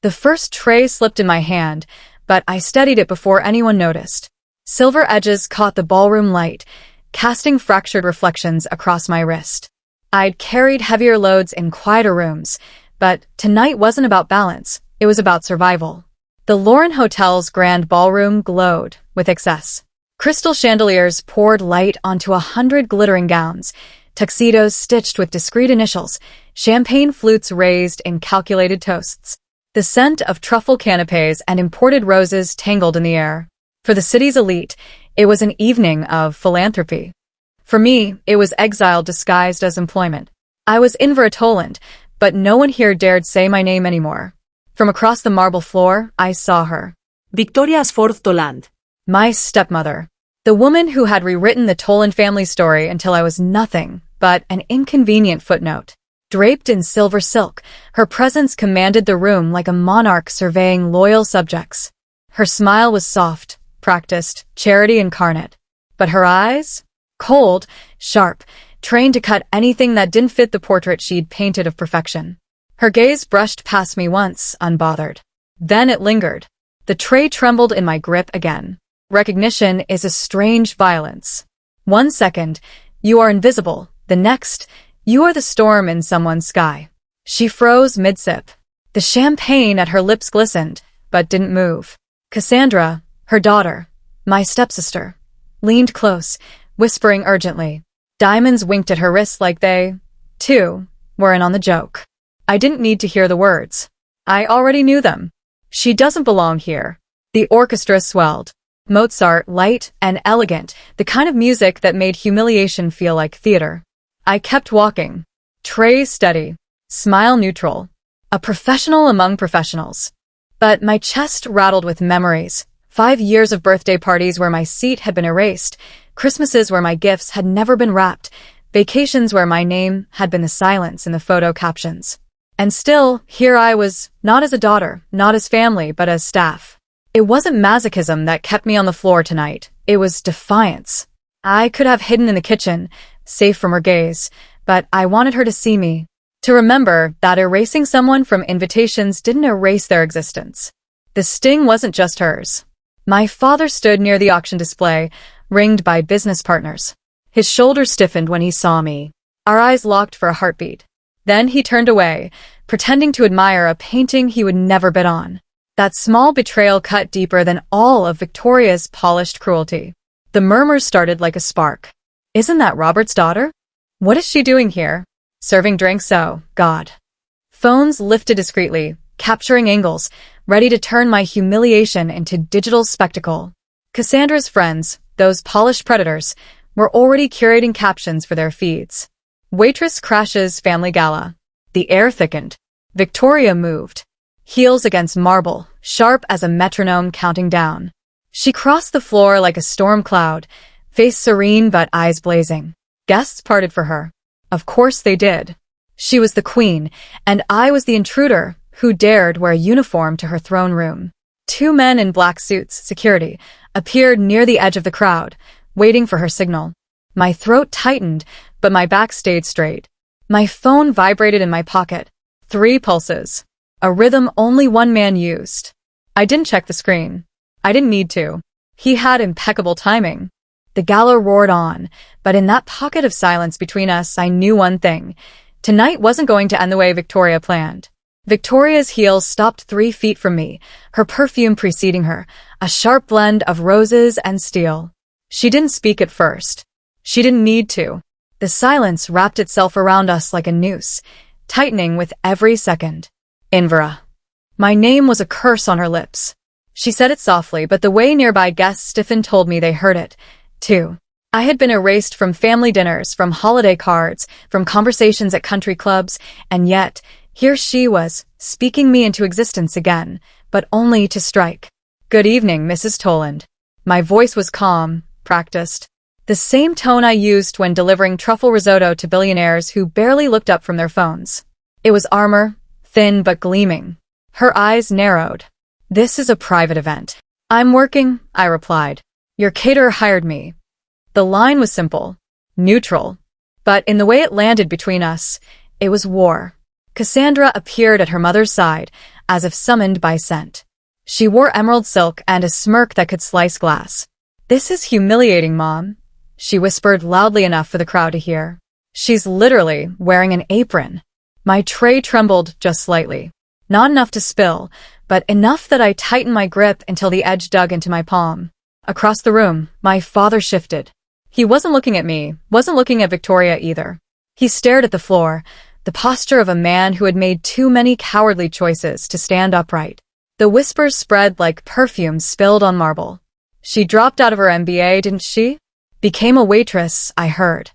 The first tray slipped in my hand, but I steadied it before anyone noticed. Silver edges caught the ballroom light, casting fractured reflections across my wrist. I'd carried heavier loads in quieter rooms, but tonight wasn't about balance, it was about survival. The Lauren Hotel's grand ballroom glowed with excess. Crystal chandeliers poured light onto 100 glittering gowns, tuxedos stitched with discreet initials, champagne flutes raised in calculated toasts. The scent of truffle canapes and imported roses tangled in the air. For the city's elite, it was an evening of philanthropy. For me, it was exile disguised as employment. I was Invera Toland, but no one here dared say my name anymore. From across the marble floor, I saw her. Victoria Asforth Toland. My stepmother. The woman who had rewritten the Toland family story until I was nothing but an inconvenient footnote. Draped in silver silk, her presence commanded the room like a monarch surveying loyal subjects. Her smile was soft, practiced, charity incarnate. But her eyes? Cold, sharp, trained to cut anything that didn't fit the portrait she'd painted of perfection. Her gaze brushed past me once, unbothered. Then it lingered. The tray trembled in my grip again. Recognition is a strange violence. 1 second, you are invisible. The next, you are the storm in someone's sky. She froze mid-sip. The champagne at her lips glistened, but didn't move. Cassandra, her daughter, my stepsister, leaned close, whispering urgently. Diamonds winked at her wrists like they, too, were in on the joke. I didn't need to hear the words. I already knew them. She doesn't belong here. The orchestra swelled. Mozart, light and elegant, the kind of music that made humiliation feel like theater. I kept walking. Tray steady. Smile neutral. A professional among professionals. But my chest rattled with memories. 5 years of birthday parties where my seat had been erased, Christmases where my gifts had never been wrapped, vacations where my name had been the silence in the photo captions. And still, here I was, not as a daughter, not as family, but as staff. It wasn't masochism that kept me on the floor tonight. It was defiance. I could have hidden in the kitchen, safe from her gaze, but I wanted her to see me, to remember that erasing someone from invitations didn't erase their existence. The sting wasn't just hers. My father stood near the auction display, ringed by business partners. His shoulders stiffened when he saw me. Our eyes locked for a heartbeat. Then he turned away, pretending to admire a painting he would never bid on. That small betrayal cut deeper than all of Victoria's polished cruelty. The murmurs started like a spark. Isn't that Robert's daughter? What is she doing here? Serving drinks, oh, God. Phones lifted discreetly, capturing angles, ready to turn my humiliation into digital spectacle. Cassandra's friends, those polished predators, were already curating captions for their feeds. Waitress crashes family gala. The air thickened. Victoria moved. Heels against marble, sharp as a metronome counting down. She crossed the floor like a storm cloud, face serene but eyes blazing. Guests parted for her. Of course they did. She was the queen, and I was the intruder who dared wear a uniform to her throne room. 2 men in black suits, security, appeared near the edge of the crowd, waiting for her signal. My throat tightened, but my back stayed straight. My phone vibrated in my pocket. 3 pulses. A rhythm only one man used. I didn't check the screen. I didn't need to. He had impeccable timing. The gala roared on, but in that pocket of silence between us, I knew one thing. Tonight wasn't going to end the way Victoria planned. Victoria's heels stopped 3 feet from me, her perfume preceding her, a sharp blend of roses and steel. She didn't speak at first. She didn't need to. The silence wrapped itself around us like a noose, tightening with every second. Invera. My name was a curse on her lips. She said it softly, but the way nearby guests stiffened told me they heard it, too. I had been erased from family dinners, from holiday cards, from conversations at country clubs, and yet, here she was, speaking me into existence again, but only to strike. Good evening, Mrs. Toland. My voice was calm, practiced. The same tone I used when delivering truffle risotto to billionaires who barely looked up from their phones. It was armor, thin but gleaming. Her eyes narrowed. This is a private event. I'm working, I replied. Your caterer hired me. The line was simple, neutral. But in the way it landed between us, it was war. Cassandra appeared at her mother's side, as if summoned by scent. She wore emerald silk and a smirk that could slice glass. "This is humiliating, Mom," she whispered loudly enough for the crowd to hear. "She's literally wearing an apron." My tray trembled just slightly. Not enough to spill, but enough that I tightened my grip until the edge dug into my palm. Across the room, my father shifted. He wasn't looking at me, wasn't looking at Victoria either. He stared at the floor, the posture of a man who had made too many cowardly choices to stand upright. The whispers spread like perfume spilled on marble. "She dropped out of her MBA, didn't she? Became a waitress," I heard.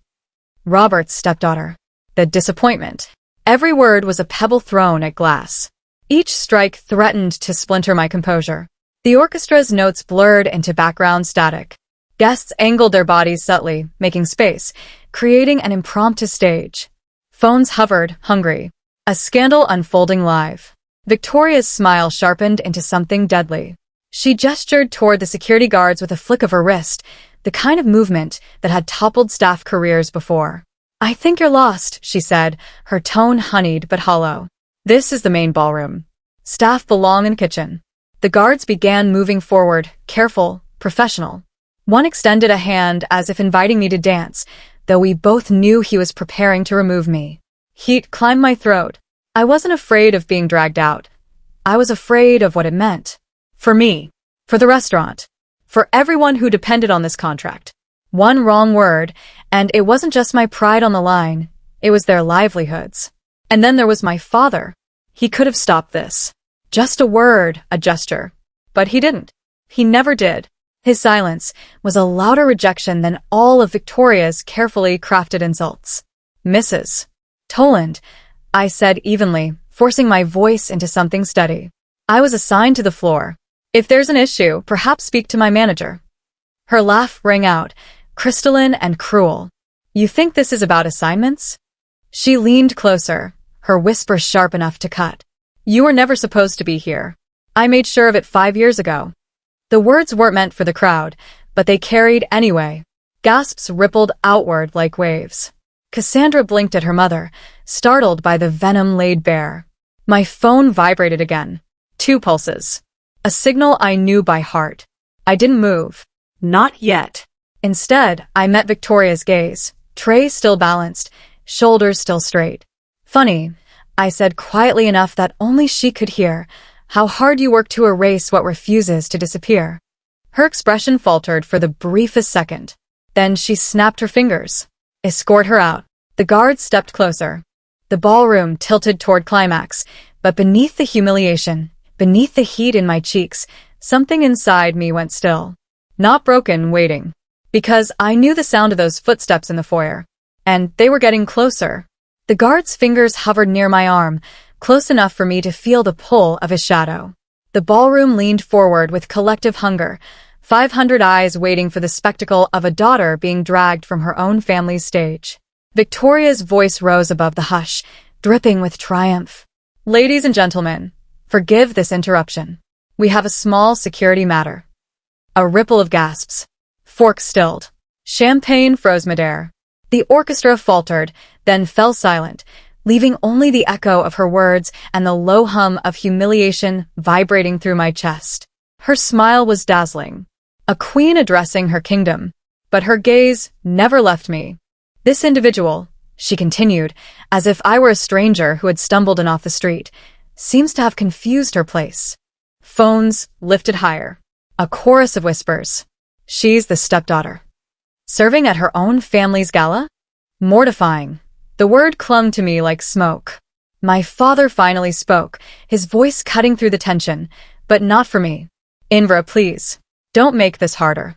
"Robert's stepdaughter." The disappointment. Every word was a pebble thrown at glass. Each strike threatened to splinter my composure. The orchestra's notes blurred into background static. Guests angled their bodies subtly, making space, creating an impromptu stage. Phones hovered, hungry. A scandal unfolding live. Victoria's smile sharpened into something deadly. She gestured toward the security guards with a flick of her wrist, the kind of movement that had toppled staff careers before. "I think you're lost," she said, her tone honeyed but hollow. "This is the main ballroom. Staff belong in the kitchen." The guards began moving forward, careful, professional. One extended a hand as if inviting me to dance, though we both knew he was preparing to remove me. Heat climbed my throat. I wasn't afraid of being dragged out. I was afraid of what it meant. For me. For the restaurant. For everyone who depended on this contract. One wrong word, and it wasn't just my pride on the line, it was their livelihoods. And then there was my father. He could have stopped this. Just a word, a gesture. But he didn't. He never did. His silence was a louder rejection than all of Victoria's carefully crafted insults. "Mrs. Toland," I said evenly, forcing my voice into something steady. I was assigned to the floor. "If there's an issue, perhaps speak to my manager." Her laugh rang out, crystalline and cruel. "You think this is about assignments?" She leaned closer, her whisper sharp enough to cut. "You were never supposed to be here. I made sure of it 5 years ago." The words weren't meant for the crowd, but they carried anyway. Gasps rippled outward like waves. Cassandra blinked at her mother, startled by the venom laid bare. My phone vibrated again. 2 pulses. A signal I knew by heart. I didn't move. Not yet. Instead, I met Victoria's gaze, tray still balanced, shoulders still straight. "Funny," I said quietly enough that only she could hear, "how hard you work to erase what refuses to disappear." Her expression faltered for the briefest second. Then she snapped her fingers. "Escort her out." The guards stepped closer. The ballroom tilted toward climax, but beneath the humiliation, beneath the heat in my cheeks, something inside me went still. Not broken, waiting. Because I knew the sound of those footsteps in the foyer. And they were getting closer. The guard's fingers hovered near my arm, close enough for me to feel the pull of his shadow. The ballroom leaned forward with collective hunger, 500 eyes waiting for the spectacle of a daughter being dragged from her own family's stage. Victoria's voice rose above the hush, dripping with triumph. "Ladies and gentlemen, forgive this interruption. We have a small security matter." A ripple of gasps. Forks stilled. Champagne froze midair. The orchestra faltered, then fell silent, leaving only the echo of her words and the low hum of humiliation vibrating through my chest. Her smile was dazzling. A queen addressing her kingdom. But her gaze never left me. "This individual," she continued, as if I were a stranger who had stumbled in off the street, "seems to have confused her place." Phones lifted higher. A chorus of whispers. "She's the stepdaughter. Serving at her own family's gala?" Mortifying. The word clung to me like smoke. My father finally spoke, his voice cutting through the tension, but not for me. "Invra, please. Don't make this harder."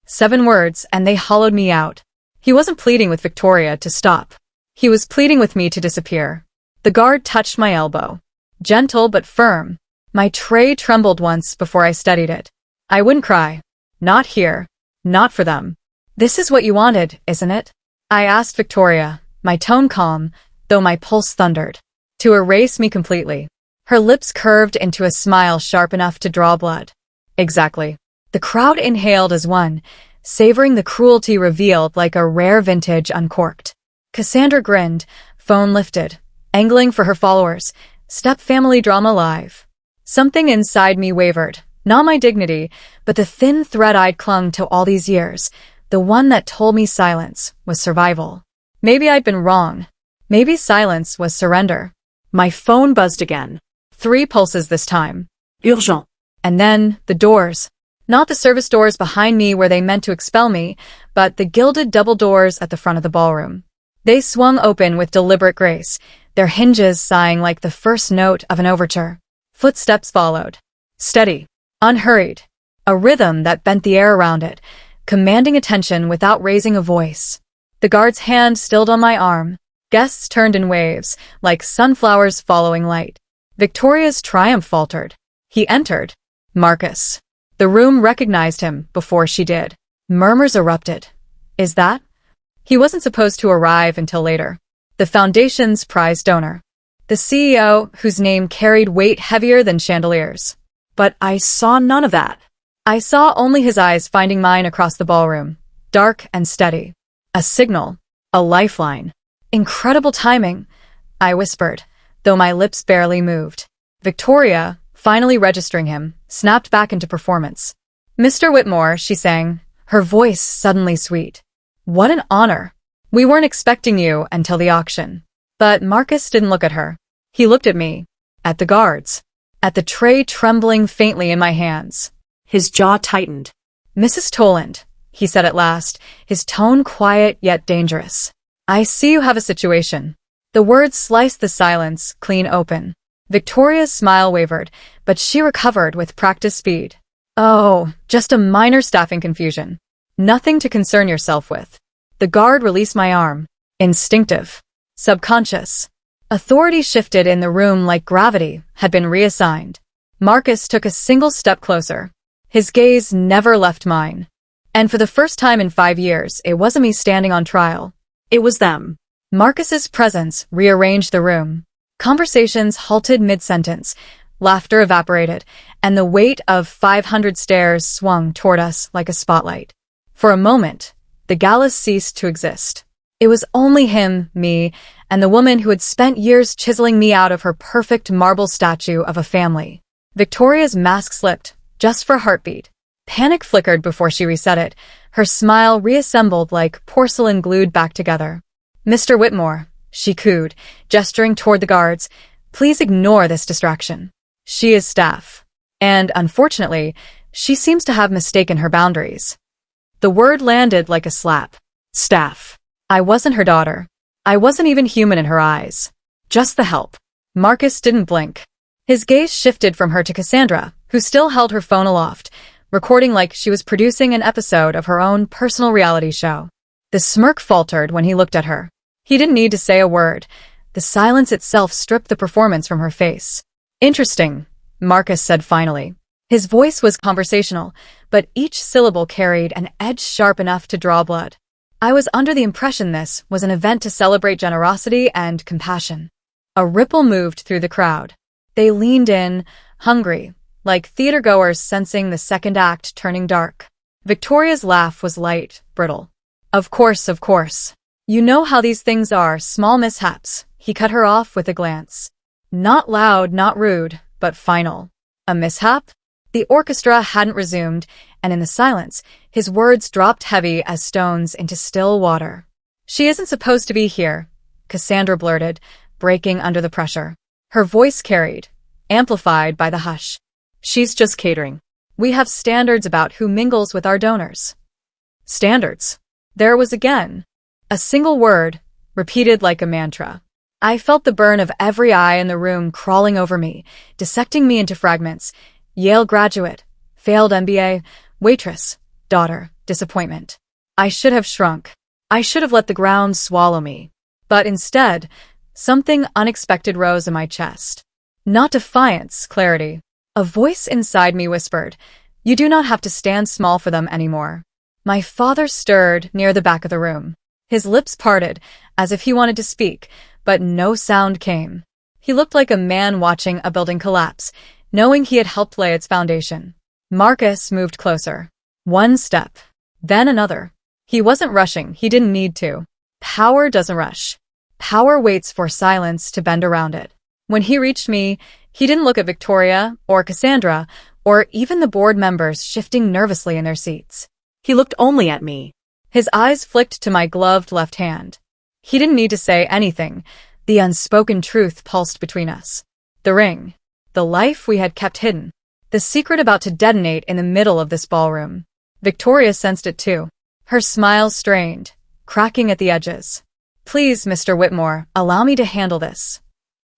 7 words, and they hollowed me out. He wasn't pleading with Victoria to stop. He was pleading with me to disappear. The guard touched my elbow. Gentle but firm. My tray trembled once before I steadied it. "I wouldn't cry. Not here. Not for them." "This is what you wanted, isn't it?" I asked Victoria, my tone calm, though my pulse thundered. "To erase me completely." Her lips curved into a smile sharp enough to draw blood. "Exactly." The crowd inhaled as one, savoring the cruelty revealed like a rare vintage uncorked. Cassandra grinned, phone lifted, angling for her followers. Step family drama live. Something inside me wavered. Not my dignity, but the thin thread I'd clung to all these years, the one that told me silence was survival. Maybe I'd been wrong. Maybe silence was surrender. My phone buzzed again. 3 pulses this time. Urgent. And then, the doors. Not the service doors behind me where they meant to expel me, but the gilded double doors at the front of the ballroom. They swung open with deliberate grace, their hinges sighing like the first note of an overture. Footsteps followed. Steady. Unhurried. A rhythm that bent the air around it, commanding attention without raising a voice. The guard's hand stilled on my arm. Guests turned in waves, like sunflowers following light. Victoria's triumph faltered. He entered. Marcus. The room recognized him before she did. Murmurs erupted. Is that? He wasn't supposed to arrive until later. The foundation's prize donor. The CEO, whose name carried weight heavier than chandeliers. But I saw none of that. I saw only his eyes finding mine across the ballroom, dark and steady. A signal. A lifeline. Incredible timing, I whispered, though my lips barely moved. Victoria, finally registering him, snapped back into performance. Mr. Whitmore, she sang, her voice suddenly sweet. What an honor. We weren't expecting you until the auction. But Marcus didn't look at her. He looked at me, at the guards, at the tray trembling faintly in my hands. His jaw tightened. Mrs. Toland, he said at last, his tone quiet yet dangerous. I see you have a situation. The words sliced the silence clean open. Victoria's smile wavered, but she recovered with practiced speed. Oh, just a minor staffing confusion. Nothing to concern yourself with. The guard released my arm. Instinctive. Subconscious. Authority shifted in the room like gravity had been reassigned. Marcus took a single step closer. His gaze never left mine. And for the first time in 5 years, it wasn't me standing on trial. It was them. Marcus's presence rearranged the room. Conversations halted mid-sentence, laughter evaporated, and the weight of 500 stares swung toward us like a spotlight. For a moment, the Gala ceased to exist. It was only him, me, and the woman who had spent years chiseling me out of her perfect marble statue of a family. Victoria's mask slipped, just for a heartbeat. Panic flickered before she reset it, her smile reassembled like porcelain glued back together. Mr. Whitmore, she cooed, gesturing toward the guards, please ignore this distraction. She is staff. And, unfortunately, she seems to have mistaken her boundaries. The word landed like a slap. Staff. I wasn't her daughter. I wasn't even human in her eyes. Just the help. Marcus didn't blink. His gaze shifted from her to Cassandra, who still held her phone aloft, recording like she was producing an episode of her own personal reality show. The smirk faltered when he looked at her. He didn't need to say a word. The silence itself stripped the performance from her face. Interesting, Marcus said finally. His voice was conversational, but each syllable carried an edge sharp enough to draw blood. I was under the impression this was an event to celebrate generosity and compassion. A ripple moved through the crowd. They leaned in, hungry, like theatergoers sensing the second act turning dark. Victoria's laugh was light, brittle. Of course, of course. You know how these things are, small mishaps. He cut her off with a glance. Not loud, not rude, but final. A mishap? The orchestra hadn't resumed, and in the silence, his words dropped heavy as stones into still water. She isn't supposed to be here, Cassandra blurted, breaking under the pressure. Her voice carried, amplified by the hush. She's just catering. We have standards about who mingles with our donors. Standards. There was again. A single word, repeated like a mantra. I felt the burn of every eye in the room crawling over me, dissecting me into fragments. Yale graduate, failed MBA, waitress, daughter, disappointment. I should have shrunk. I should have let the ground swallow me. But instead, something unexpected rose in my chest. Not defiance, clarity. A voice inside me whispered, you do not have to stand small for them anymore. My father stirred near the back of the room. His lips parted, as if he wanted to speak, but no sound came. He looked like a man watching a building collapse, knowing he had helped lay its foundation. Marcus moved closer. One step, then another. He wasn't rushing, he didn't need to. Power doesn't rush. Power waits for silence to bend around it. When he reached me, He didn't look at Victoria or Cassandra or even the board members shifting nervously in their seats. He looked only at me. His eyes flicked to my gloved left hand. He didn't need to say anything. The unspoken truth pulsed between us. The ring. The life we had kept hidden. The secret about to detonate in the middle of this ballroom. Victoria sensed it too. Her smile strained, cracking at the edges. "Please, Mr. Whitmore, allow me to handle this."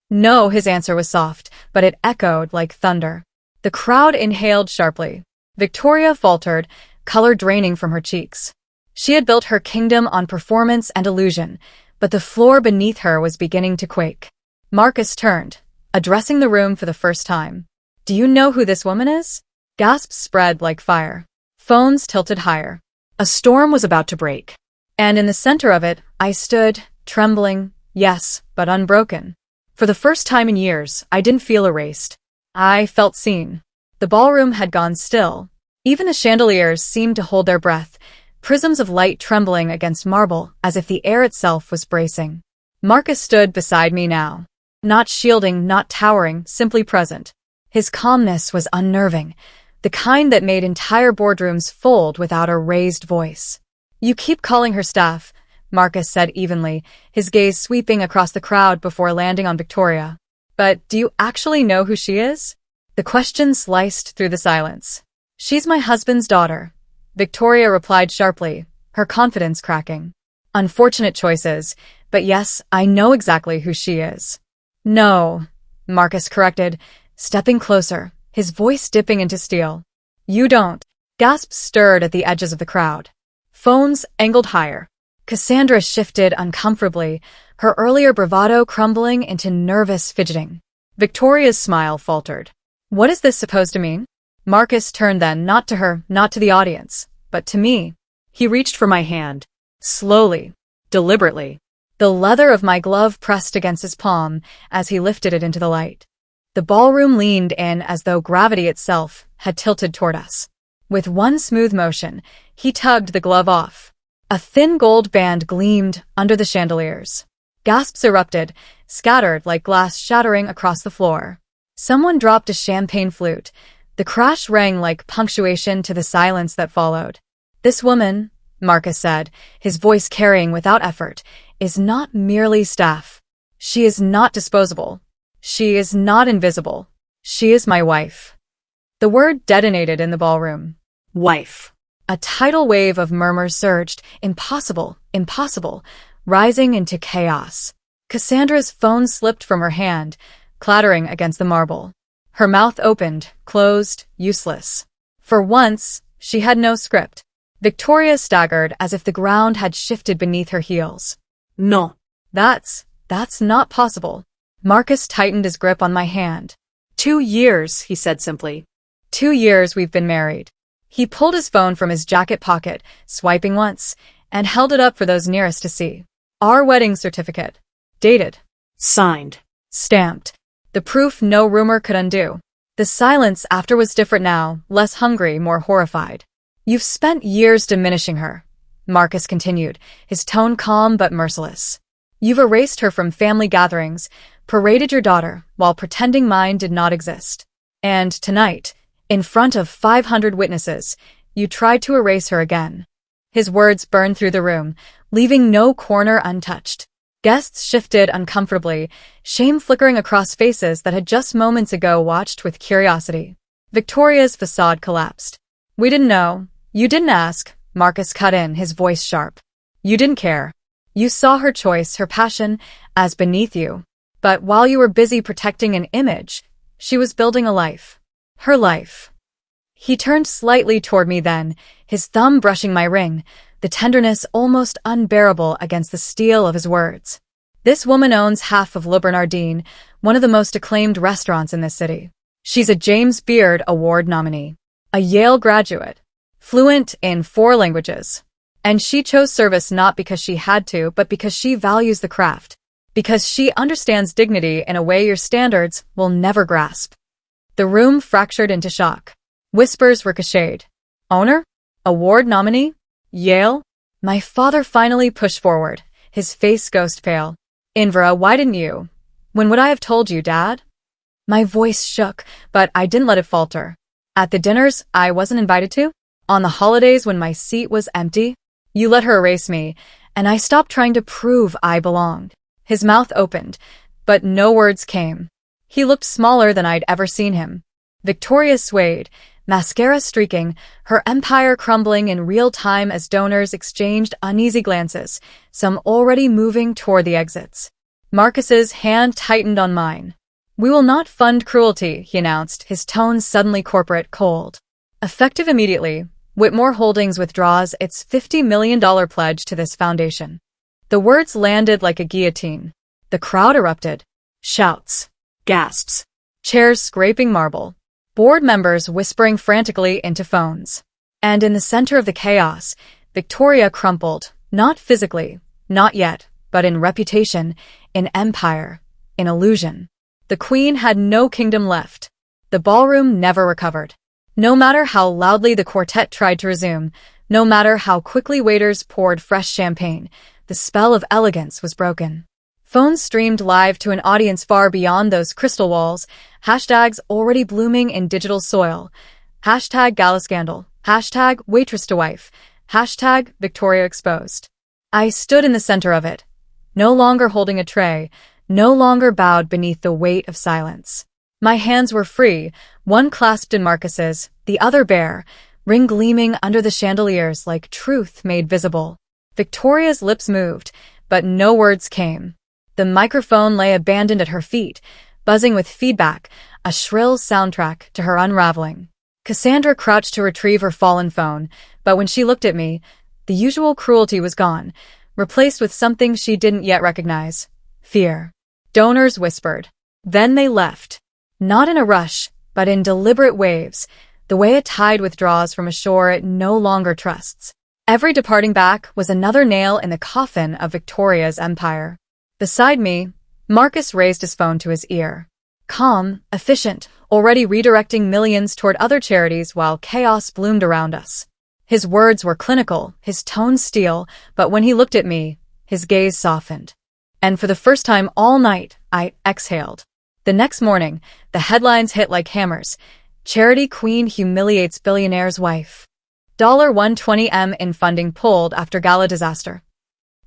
No, his answer was soft, but it echoed like thunder. The crowd inhaled sharply. Victoria faltered, color draining from her cheeks. She had built her kingdom on performance and illusion, but the floor beneath her was beginning to quake. Marcus turned, addressing the room for the first time. "Do you know who this woman is?" Gasps spread like fire. Phones tilted higher. A storm was about to break. And in the center of it, I stood, trembling, yes, but unbroken. For the first time in years, I didn't feel erased. I felt seen. The ballroom had gone still. Even the chandeliers seemed to hold their breath, prisms of light trembling against marble as if the air itself was bracing. Marcus stood beside me now. Not shielding, not towering, simply present. His calmness was unnerving, the kind that made entire boardrooms fold without a raised voice. "You keep calling her staff," Marcus said evenly, his gaze sweeping across the crowd before landing on Victoria. "But do you actually know who she is?" The question sliced through the silence. "She's my husband's daughter," Victoria replied sharply, her confidence cracking. "Unfortunate choices, but yes, I know exactly who she is." "No," Marcus corrected, stepping closer, his voice dipping into steel. "You don't." Gasps stirred at the edges of the crowd. Phones angled higher. Cassandra shifted uncomfortably, her earlier bravado crumbling into nervous fidgeting. Victoria's smile faltered. "What is this supposed to mean?" Marcus turned then, not to her, not to the audience, but to me. He reached for my hand. Slowly, Deliberately. the leather of my glove pressed against his palm as he lifted it into the light. The ballroom leaned in as though gravity itself had tilted toward us. With one smooth motion, he tugged the glove off. A thin gold band gleamed under the chandeliers. Gasps erupted, scattered like glass shattering across the floor. Someone dropped a champagne flute. The crash rang like punctuation to the silence that followed. "This woman," Marcus said, his voice carrying without effort, "is not merely staff. She is not disposable. She is not invisible. She is my wife." The word detonated in the ballroom. Wife. A tidal wave of murmurs surged, "Impossible, impossible," rising into chaos. Cassandra's phone slipped from her hand, clattering against the marble. Her mouth opened, closed, useless. For once, she had no script. Victoria staggered as if the ground had shifted beneath her heels. No. That's not possible." Marcus tightened his grip on my hand. 2 years, he said simply. 2 years we've been married." He pulled his phone from his jacket pocket, swiping once, and held it up for those nearest to see. "Our wedding certificate. Dated. Signed. Stamped. The proof no rumor could undo." The silence after was different now, less hungry, more horrified. "You've spent years diminishing her," Marcus continued, his tone calm but merciless. "You've erased her from family gatherings, paraded your daughter while pretending mine did not exist. And tonight, in front of 500 witnesses, you tried to erase her again." His words burned through the room, leaving no corner untouched. Guests shifted uncomfortably, shame flickering across faces that had just moments ago watched with curiosity. Victoria's facade collapsed. "We didn't know. You didn't ask," Marcus cut in, his voice sharp. "You didn't care. You saw her choice, her passion, as beneath you. But while you were busy protecting an image, she was building a life. Her life." He turned slightly toward me then, his thumb brushing my ring, the tenderness almost unbearable against the steel of his words. "This woman owns half of Le Bernardin, one of the most acclaimed restaurants in this city. She's a James Beard Award nominee, a Yale graduate, fluent in 4 languages. And she chose service not because she had to, but because she values the craft, because she understands dignity in a way your standards will never grasp." The room fractured into shock. Whispers ricocheted. "Owner? Award nominee? Yale?" My father finally pushed forward, his face ghost pale. "Invera, why didn't you? When would I have told you, Dad?" My voice shook, but I didn't let it falter. At the dinners I wasn't invited to? On the holidays when my seat was empty? You let her erase me, and I stopped trying to prove I belonged. His mouth opened, but no words came. He looked smaller than I'd ever seen him. Victoria swayed, mascara streaking, her empire crumbling in real time as donors exchanged uneasy glances, some already moving toward the exits. Marcus's hand tightened on mine. "We will not fund cruelty," he announced, his tone suddenly corporate cold. Effective immediately, Whitmore Holdings withdraws its $50 million pledge to this foundation. The words landed like a guillotine. The crowd erupted. Shouts. Gasps. Chairs scraping marble. Board members whispering frantically into phones. And in the center of the chaos, Victoria crumpled, not physically, not yet, but in reputation, in empire, in illusion. The queen had no kingdom left. The ballroom never recovered. No matter how loudly the quartet tried to resume, no matter how quickly waiters poured fresh champagne, the spell of elegance was broken. Phones streamed live to an audience far beyond those crystal walls, hashtags already blooming in digital soil. Hashtag Gala scandal. Hashtag waitress to wife. Hashtag Victoria exposed. I stood in the center of it, no longer holding a tray, no longer bowed beneath the weight of silence. My hands were free, one clasped in Marcus's, the other bare, ring gleaming under the chandeliers like truth made visible. Victoria's lips moved, but no words came. The microphone lay abandoned at her feet, buzzing with feedback, a shrill soundtrack to her unraveling. Cassandra crouched to retrieve her fallen phone, but when she looked at me, the usual cruelty was gone, replaced with something she didn't yet recognize. Fear. Donors whispered. Then they left. Not in a rush, but in deliberate waves, the way a tide withdraws from a shore it no longer trusts. Every departing back was another nail in the coffin of Victoria's empire. Beside me, Marcus raised his phone to his ear. Calm, efficient, already redirecting millions toward other charities while chaos bloomed around us. His words were clinical, his tone steel, but when he looked at me, his gaze softened. And for the first time all night, I exhaled. The next morning, the headlines hit like hammers. Charity queen humiliates billionaire's wife. $120 in funding pulled after Gala disaster.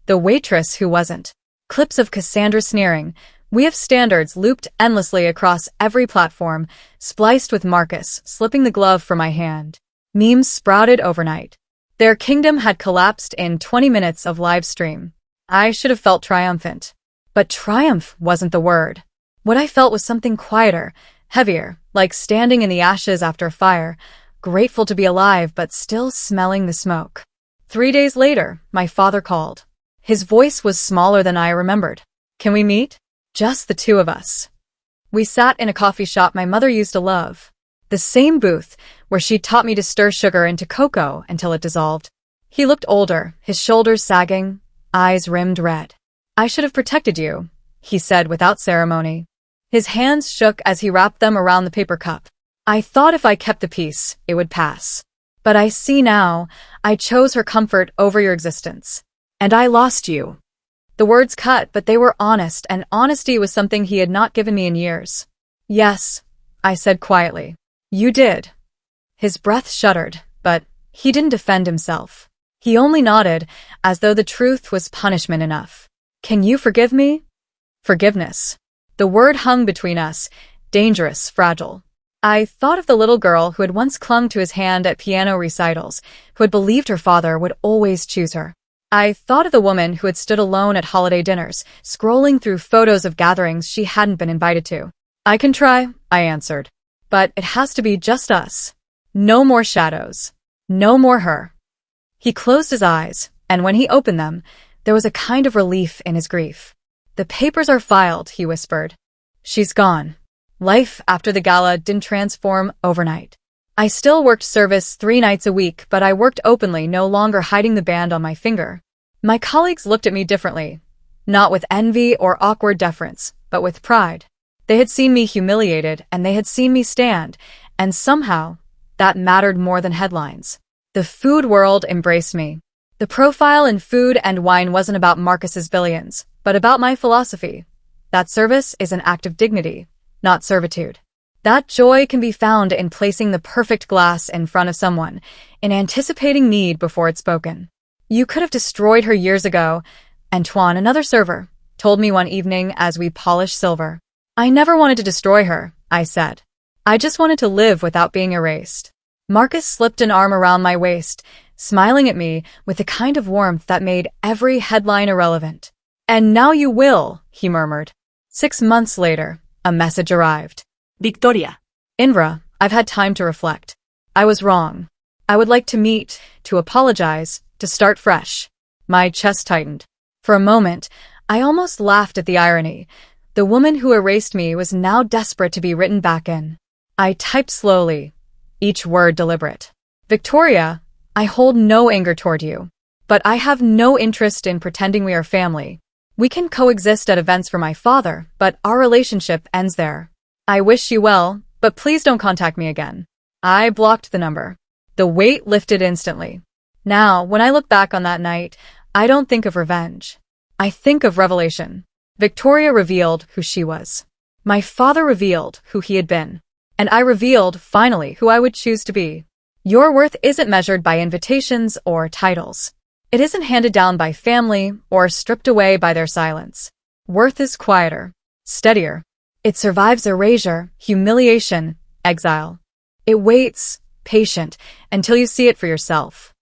The waitress who wasn't. Clips of Cassandra sneering. We have standards looped endlessly across every platform, spliced with Marcus, slipping the glove from my hand. Memes sprouted overnight. Their kingdom had collapsed in 20 minutes of live stream. I should have felt triumphant. But triumph wasn't the word. What I felt was something quieter, heavier, like standing in the ashes after a fire, grateful to be alive but still smelling the smoke. 3 days later, my father called. His voice was smaller than I remembered. "Can we meet?" Just the two of us. We sat in a coffee shop my mother used to love. The same booth where she taught me to stir sugar into cocoa until it dissolved. He looked older, his shoulders sagging, eyes rimmed red. "I should have protected you," he said without ceremony. His hands shook as he wrapped them around the paper cup. "I thought if I kept the peace, it would pass. But I see now, I chose her comfort over your existence. And I lost you." The words cut, but they were honest, and honesty was something he had not given me in years. "Yes," I said quietly. "You did." His breath shuddered, but he didn't defend himself. He only nodded, as though the truth was punishment enough. "Can you forgive me?" Forgiveness. The word hung between us, dangerous, fragile. I thought of the little girl who had once clung to his hand at piano recitals, who had believed her father would always choose her. I thought of the woman who had stood alone at holiday dinners, scrolling through photos of gatherings she hadn't been invited to. "I can try," I answered. "But it has to be just us. No more shadows. No more her." He closed his eyes, and when he opened them, there was a kind of relief in his grief. "The papers are filed," he whispered. "She's gone." Life after the gala didn't transform overnight. I still worked service 3 nights a week, but I worked openly, no longer hiding the band on my finger. My colleagues looked at me differently, not with envy or awkward deference, but with pride. They had seen me humiliated, and they had seen me stand, and somehow, that mattered more than headlines. The food world embraced me. The profile in Food and Wine wasn't about Marcus's billions, but about my philosophy. That service is an act of dignity, not servitude. That joy can be found in placing the perfect glass in front of someone, in anticipating need before it's spoken. You could have destroyed her years ago, Antoine, another server, told me one evening as we polished silver. I never wanted to destroy her, I said. I just wanted to live without being erased. Marcus slipped an arm around my waist, smiling at me with the kind of warmth that made every headline irrelevant. And now you will, he murmured. 6 months later, a message arrived. Victoria. Indra, I've had time to reflect. I was wrong. I would like to meet, to apologize, to start fresh. My chest tightened. For a moment, I almost laughed at the irony. The woman who erased me was now desperate to be written back in. I typed slowly, each word deliberate. Victoria, I hold no anger toward you, but I have no interest in pretending we are family. We can coexist at events for my father, but our relationship ends there. I wish you well, but please don't contact me again. I blocked the number. The weight lifted instantly. Now, when I look back on that night, I don't think of revenge. I think of revelation. Victoria revealed who she was. My father revealed who he had been. And I revealed, finally, who I would choose to be. Your worth isn't measured by invitations or titles. It isn't handed down by family or stripped away by their silence. Worth is quieter, steadier. It survives erasure, humiliation, exile. It waits, patient, until you see it for yourself.